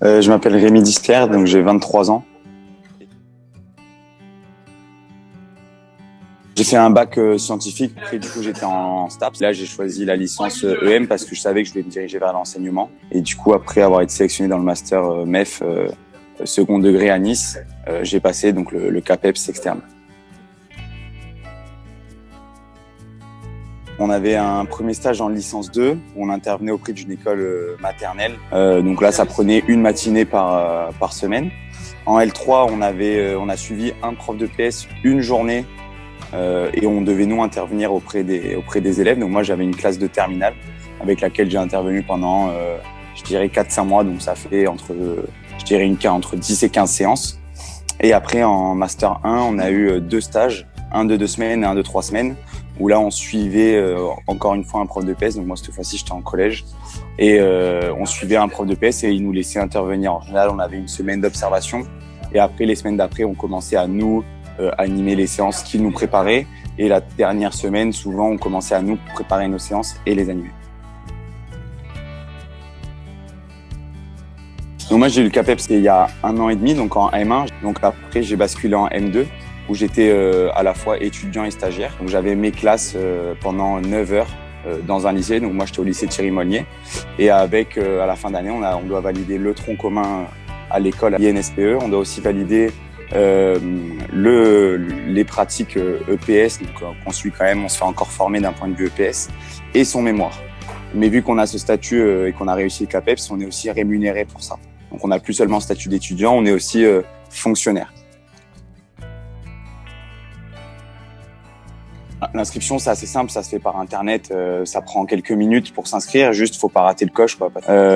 Je m'appelle Rémi Disclair, donc j'ai 23 ans. J'ai fait un bac scientifique, après du coup j'étais en STAPS. Là j'ai choisi la licence EM parce que je savais que je voulais me diriger vers l'enseignement. Et du coup après avoir été sélectionné dans le master MEF second degré à Nice, j'ai passé donc le CAPEPS externe. On avait un premier stage en licence 2 où on intervenait auprès d'une école maternelle. Donc là ça prenait une matinée par semaine. En L3 on a suivi un prof de PS une journée. Et on devait nous intervenir auprès des élèves. Donc moi j'avais une classe de terminale avec laquelle j'ai intervenu pendant je dirais 4-5 mois, donc ça fait entre 10 et 15 séances. Et après en master 1 on a eu 2 stages, un de 2 semaines et un de 3 semaines, où là on suivait encore une fois un prof de PS. Donc moi cette fois-ci j'étais en collège et on suivait un prof de PS et il nous laissait intervenir. En général on avait une semaine d'observation et après les semaines d'après on commençait à nous animer les séances qu'il nous préparait, et la dernière semaine souvent on commençait à nous préparer nos séances et les animer. Donc moi j'ai eu le CAPEPS il y a 1 an et demi, donc en M1. Donc après j'ai basculé en M2 où j'étais à la fois étudiant et stagiaire. Donc j'avais mes classes pendant 9 heures dans un lycée. Donc moi j'étais au lycée Thierry Molnier, et avec à la fin d'année on doit valider le tronc commun à l'école INSPE. On doit aussi valider les pratiques EPS, donc qu'on suit quand même, on se fait encore former d'un point de vue EPS, et son mémoire. Mais vu qu'on a ce statut et qu'on a réussi le CAPEPS, on est aussi rémunéré pour ça. Donc on n'a plus seulement statut d'étudiant, on est aussi fonctionnaire. L'inscription, c'est assez simple, ça se fait par internet, ça prend quelques minutes pour s'inscrire, juste faut pas rater le coche, quoi.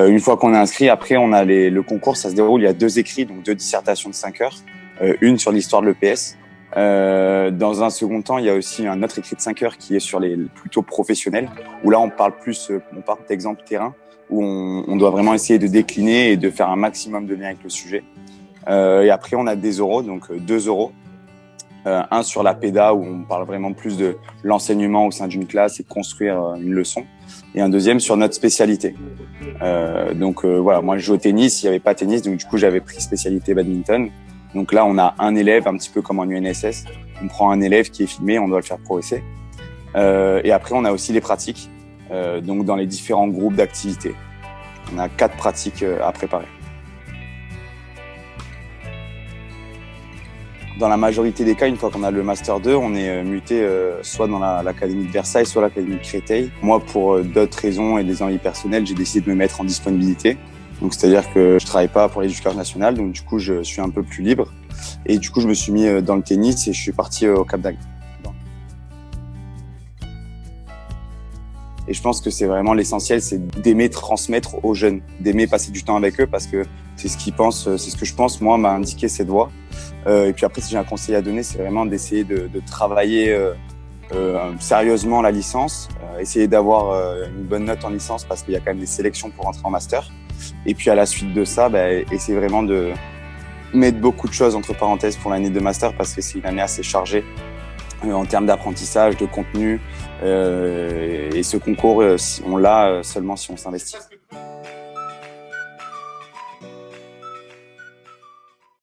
Une fois qu'on est inscrit, après on a le concours, ça se déroule, il y a 2 écrits, donc 2 dissertations de 5 heures. Une sur l'histoire de l'EPS. Dans un second temps, il y a aussi un autre écrit de 5 heures qui est sur les plutôt professionnels, où là on parle d'exemple terrain, où on doit vraiment essayer de décliner et de faire un maximum de liens avec le sujet. Et après on a des oraux, donc 2 oraux. Un sur la péda, où on parle vraiment plus de l'enseignement au sein d'une classe et construire une leçon, et un deuxième sur notre spécialité. Voilà, moi je joue au tennis, il n'y avait pas tennis, donc du coup j'avais pris spécialité badminton. Donc là, on a un élève, un petit peu comme en UNSS. On prend un élève qui est filmé, on doit le faire progresser. Et après, on a aussi les pratiques, donc dans les différents groupes d'activités. On a 4 pratiques à préparer. Dans la majorité des cas, une fois qu'on a le Master 2, on est muté soit dans l'Académie de Versailles, soit l'Académie de Créteil. Moi, pour d'autres raisons et des envies personnelles, j'ai décidé de me mettre en disponibilité. Donc c'est-à-dire que je travaille pas pour l'Éducation nationale, donc du coup je suis un peu plus libre. Et du coup je me suis mis dans le tennis et je suis parti au Cap d'Agde. Et je pense que c'est vraiment l'essentiel, c'est d'aimer transmettre aux jeunes, d'aimer passer du temps avec eux, parce que c'est ce qu'ils pensent, c'est ce que je pense, moi, m'a indiqué cette voie. Et puis après, si j'ai un conseil à donner, c'est vraiment d'essayer de travailler sérieusement la licence, essayer d'avoir une bonne note en licence, parce qu'il y a quand même des sélections pour rentrer en master. Et puis à la suite de ça, essayer vraiment de mettre beaucoup de choses entre parenthèses pour l'année de master, parce que c'est une année assez chargée en termes d'apprentissage, de contenu. Et ce concours, on l'a seulement si on s'investit.